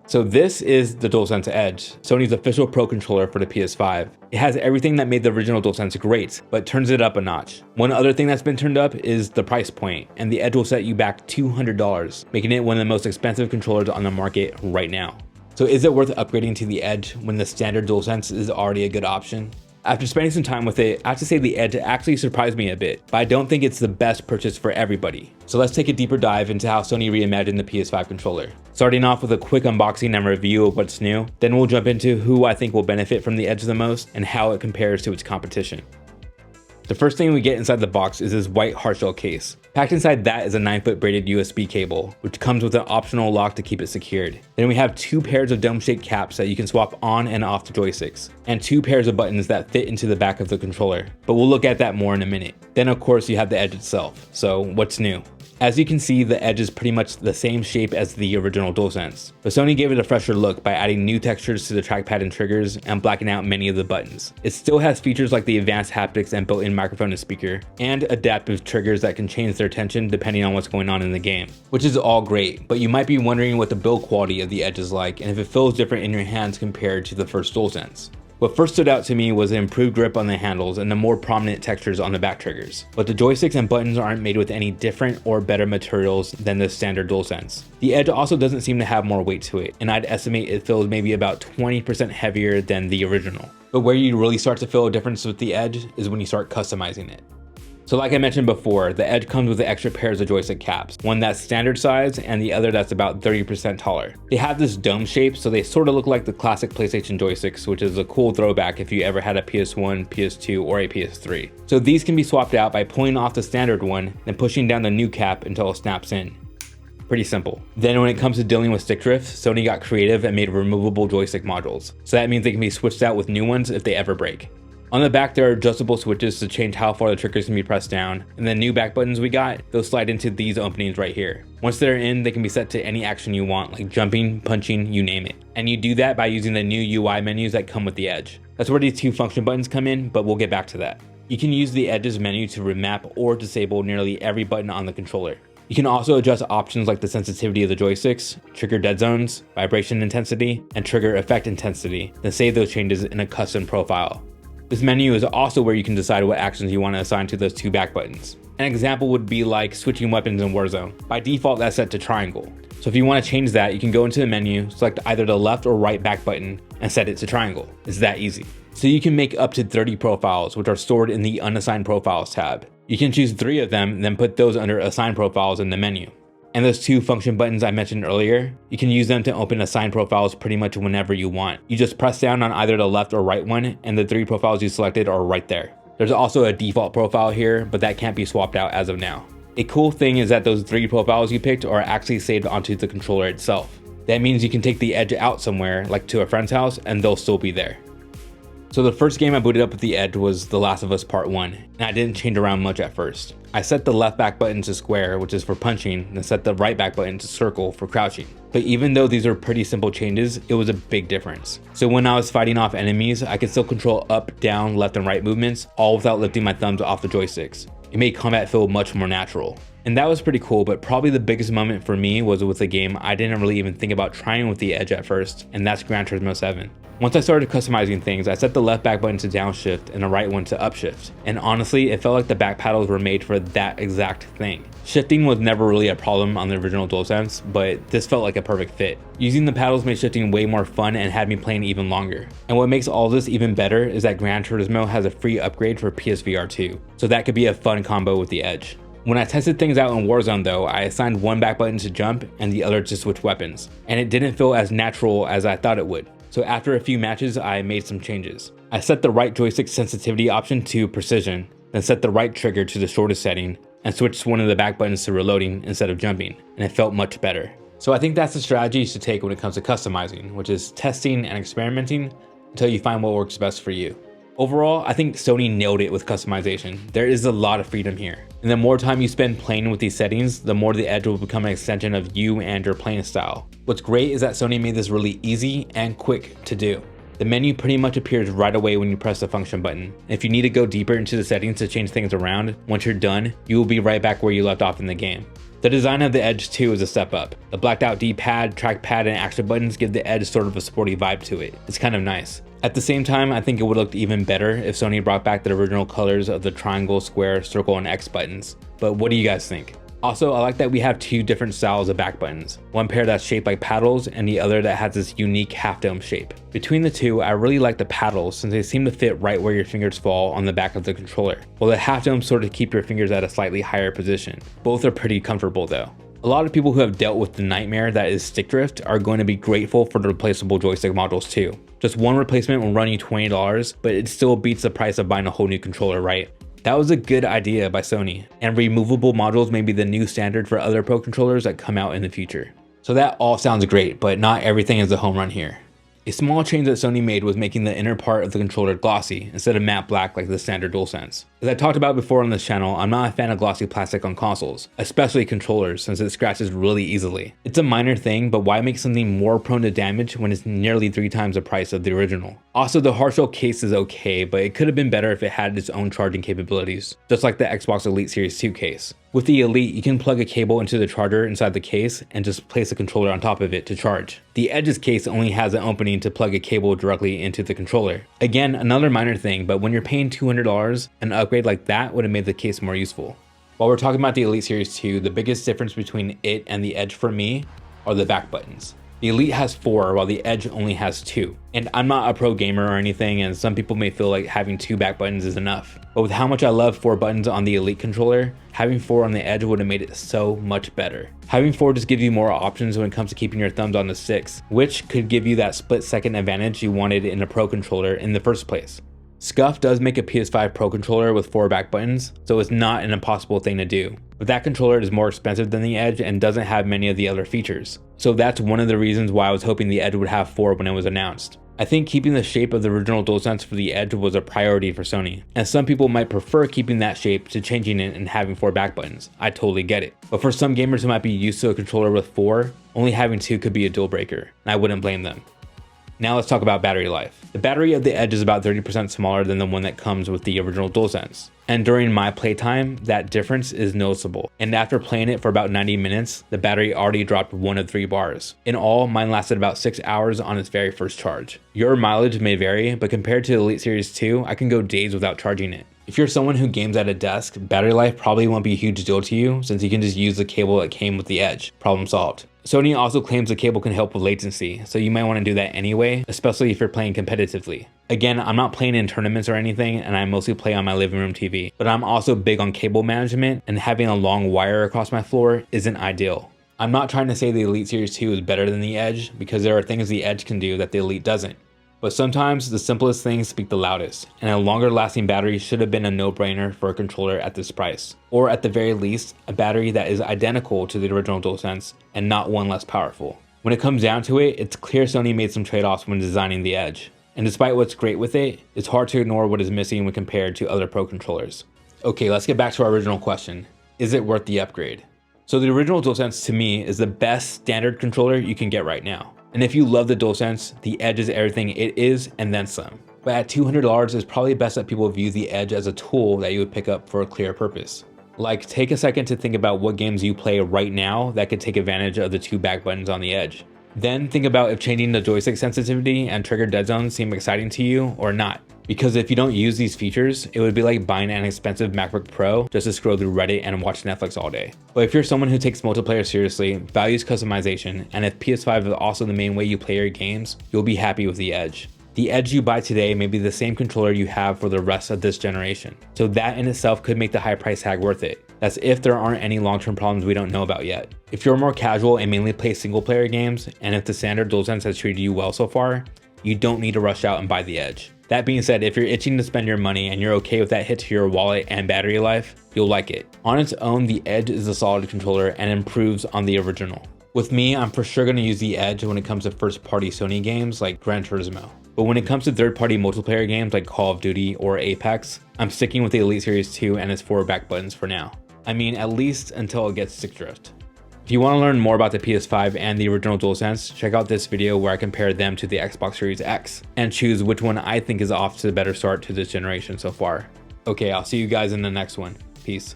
So this is the DualSense Edge, Sony's official Pro controller for the PS5. It has everything that made the original DualSense great, but turns it up a notch. One other thing that's been turned up is the price point, and the Edge will set you back $200, making it one of the most expensive controllers on the market right now. So is it worth upgrading to the Edge when the standard DualSense is already a good option? After spending some time with it, I have to say the Edge actually surprised me a bit, but I don't think it's the best purchase for everybody. So let's take a deeper dive into how Sony reimagined the PS5 controller. Starting off with a quick unboxing and review of what's new, then we'll jump into who I think will benefit from the Edge the most and how it compares to its competition. The first thing we get inside the box is this white hardshell case. Packed inside that is a 9-foot braided USB cable, which comes with an optional lock to keep it secured. Then we have 2 pairs of dome-shaped caps that you can swap on and off the joysticks, and 2 pairs of buttons that fit into the back of the controller, but we'll look at that more in a minute. Then of course you have the Edge itself. So what's new? As you can see, the Edge is pretty much the same shape as the original DualSense, but Sony gave it a fresher look by adding new textures to the trackpad and triggers and blacking out many of the buttons. It still has features like the advanced haptics and built-in microphone and speaker, and adaptive triggers that can change their tension depending on what's going on in the game, which is all great, but you might be wondering what the build quality of the Edge is like and if it feels different in your hands compared to the first DualSense. What first stood out to me was the improved grip on the handles and the more prominent textures on the back triggers. But the joysticks and buttons aren't made with any different or better materials than the standard DualSense. The Edge also doesn't seem to have more weight to it, and I'd estimate it feels maybe about 20% heavier than the original. But where you really start to feel a difference with the Edge is when you start customizing it. So like I mentioned before, the Edge comes with the extra pairs of joystick caps, one that's standard size and the other that's about 30% taller. They have this dome shape, so they sort of look like the classic PlayStation joysticks, which is a cool throwback if you ever had a PS1, PS2, or a PS3. So these can be swapped out by pulling off the standard one, then pushing down the new cap until it snaps in. Pretty simple. Then when it comes to dealing with stick drift, Sony got creative and made removable joystick modules. So that means they can be switched out with new ones if they ever break. On the back, there are adjustable switches to change how far the triggers can be pressed down, and the new back buttons we got, those slide into these openings right here. Once they're in, they can be set to any action you want, like jumping, punching, you name it. And you do that by using the new UI menus that come with the Edge. That's where these 2 function buttons come in, but we'll get back to that. You can use the Edge's menu to remap or disable nearly every button on the controller. You can also adjust options like the sensitivity of the joysticks, trigger dead zones, vibration intensity, and trigger effect intensity, then save those changes in a custom profile. This menu is also where you can decide what actions you want to assign to those 2 back buttons. An example would be like switching weapons in Warzone. By default, that's set to triangle. So if you want to change that, you can go into the menu, select either the left or right back button, and set it to triangle. It's that easy. So you can make up to 30 profiles, which are stored in the Unassigned Profiles tab. You can choose 3 of them, then put those under Assigned Profiles in the menu. And those 2 function buttons I mentioned earlier, you can use them to open assigned profiles pretty much whenever you want. You just press down on either the left or right one, and the 3 profiles you selected are right there. There's also a default profile here, but that can't be swapped out as of now. A cool thing is that those 3 profiles you picked are actually saved onto the controller itself. That means you can take the Edge out somewhere, like to a friend's house, and they'll still be there. So the first game I booted up with the Edge was The Last of Us Part 1, and I didn't change around much at first. I set the left back button to square, which is for punching, and set the right back button to circle for crouching. But even though these are pretty simple changes, it was a big difference. So when I was fighting off enemies, I could still control up, down, left, and right movements, all without lifting my thumbs off the joysticks. It made combat feel much more natural. And that was pretty cool, but probably the biggest moment for me was with a game I didn't really even think about trying with the Edge at first, and that's Gran Turismo 7. Once I started customizing things, I set the left back button to downshift and the right one to upshift. And honestly, it felt like the back paddles were made for that exact thing. Shifting was never really a problem on the original DualSense, but this felt like a perfect fit. Using the paddles made shifting way more fun and had me playing even longer. And what makes all this even better is that Gran Turismo has a free upgrade for PSVR 2, so that could be a fun combo with the Edge. When I tested things out in Warzone though, I assigned one back button to jump and the other to switch weapons, and it didn't feel as natural as I thought it would. So after a few matches, I made some changes. I set the right joystick sensitivity option to precision, then set the right trigger to the shortest setting, and switched one of the back buttons to reloading instead of jumping, and it felt much better. So I think that's the strategy you should take when it comes to customizing, which is testing and experimenting until you find what works best for you. Overall, I think Sony nailed it with customization. There is a lot of freedom here. And the more time you spend playing with these settings, the more the Edge will become an extension of you and your playing style. What's great is that Sony made this really easy and quick to do. The menu pretty much appears right away when you press the function button. If you need to go deeper into the settings to change things around, once you're done, you will be right back where you left off in the game. The design of the Edge 2 is a step up. The blacked out D-pad, trackpad, and action buttons give the Edge sort of a sporty vibe to it. It's kind of nice. At the same time, I think it would have looked even better if Sony brought back the original colors of the triangle, square, circle, and X buttons. But what do you guys think? Also, I like that we have two different styles of back buttons. One pair that's shaped like paddles and the other that has this unique half dome shape. Between the two, I really like the paddles since they seem to fit right where your fingers fall on the back of the controller, while the half dome sort of keep your fingers at a slightly higher position. Both are pretty comfortable though. A lot of people who have dealt with the nightmare that is stick drift are going to be grateful for the replaceable joystick modules too. Just one replacement will run you $20, but it still beats the price of buying a whole new controller, right? That was a good idea by Sony, and removable modules may be the new standard for other Pro controllers that come out in the future. So that all sounds great, but not everything is a home run here. A small change that Sony made was making the inner part of the controller glossy instead of matte black like the standard DualSense. As I talked about before on this channel, I'm not a fan of glossy plastic on consoles, especially controllers since it scratches really easily. It's a minor thing, but why make something more prone to damage when it's nearly 3 times the price of the original? Also, the hard shell case is okay, but it could have been better if it had its own charging capabilities, just like the Xbox Elite Series 2 case. With the Elite, you can plug a cable into the charger inside the case and just place a controller on top of it to charge. The Edge's case only has an opening to plug a cable directly into the controller. Again, another minor thing, but when you're paying $200, an upgrade like that would have made the case more useful. While we're talking about the Elite Series 2, the biggest difference between it and the Edge for me are the back buttons. The Elite has 4 while the Edge only has 2. And I'm not a pro gamer or anything, and some people may feel like having 2 back buttons is enough. But with how much I love 4 buttons on the Elite controller, having 4 on the Edge would have made it so much better. Having 4 just gives you more options when it comes to keeping your thumbs on the sticks, which could give you that split-second advantage you wanted in a Pro controller in the first place. Scuf does make a PS5 Pro controller with 4 back buttons, so it's not an impossible thing to do. But that controller is more expensive than the Edge and doesn't have many of the other features. So that's one of the reasons why I was hoping the Edge would have 4 when it was announced. I think keeping the shape of the original DualSense for the Edge was a priority for Sony, and some people might prefer keeping that shape to changing it and having 4 back buttons. I totally get it. But for some gamers who might be used to a controller with 4, only having 2 could be a deal breaker, and I wouldn't blame them. Now let's talk about battery life. The battery of the Edge is about 30% smaller than the one that comes with the original DualSense. And during my playtime, that difference is noticeable. And after playing it for about 90 minutes, the battery already dropped 1 of 3 bars. In all, mine lasted about 6 hours on its very first charge. Your mileage may vary, but compared to the Elite Series 2, I can go days without charging it. If you're someone who games at a desk, battery life probably won't be a huge deal to you since you can just use the cable that came with the Edge. Problem solved. Sony also claims the cable can help with latency, so you might want to do that anyway, especially if you're playing competitively. Again, I'm not playing in tournaments or anything, and I mostly play on my living room TV, but I'm also big on cable management, and having a long wire across my floor isn't ideal. I'm not trying to say the Elite Series 2 is better than the Edge, because there are things the Edge can do that the Elite doesn't. But sometimes the simplest things speak the loudest, and a longer lasting battery should have been a no-brainer for a controller at this price. Or at the very least, a battery that is identical to the original DualSense and not one less powerful. When it comes down to it, it's clear Sony made some trade-offs when designing the Edge. And despite what's great with it, it's hard to ignore what is missing when compared to other Pro controllers. Okay, let's get back to our original question. Is it worth the upgrade? So the original DualSense to me is the best standard controller you can get right now. And if you love the DualSense, the Edge is everything it is and then some. But at $200, it's probably best that people view the Edge as a tool that you would pick up for a clear purpose. Like, take a second to think about what games you play right now that could take advantage of the 2 back buttons on the Edge. Then think about if changing the joystick sensitivity and trigger dead zone seem exciting to you or not. Because if you don't use these features, it would be like buying an expensive MacBook Pro just to scroll through Reddit and watch Netflix all day. But if you're someone who takes multiplayer seriously, values customization, and if PS5 is also the main way you play your games, you'll be happy with the Edge. The Edge you buy today may be the same controller you have for the rest of this generation. So that in itself could make the high price tag worth it. That's if there aren't any long-term problems we don't know about yet. If you're more casual and mainly play single-player games, and if the standard DualSense has treated you well so far, you don't need to rush out and buy the Edge. That being said, if you're itching to spend your money and you're okay with that hit to your wallet and battery life, you'll like it. On its own, the Edge is a solid controller and improves on the original. With me, I'm for sure going to use the Edge when it comes to first-party Sony games like Gran Turismo. But when it comes to third-party multiplayer games like Call of Duty or Apex, I'm sticking with the Elite Series 2 and its 4 back buttons for now. I mean, at least until it gets stick drift. If you want to learn more about the PS5 and the original DualSense, check out this video where I compare them to the Xbox Series X and choose which one I think is off to the better start to this generation so far. Okay, I'll see you guys in the next one. Peace.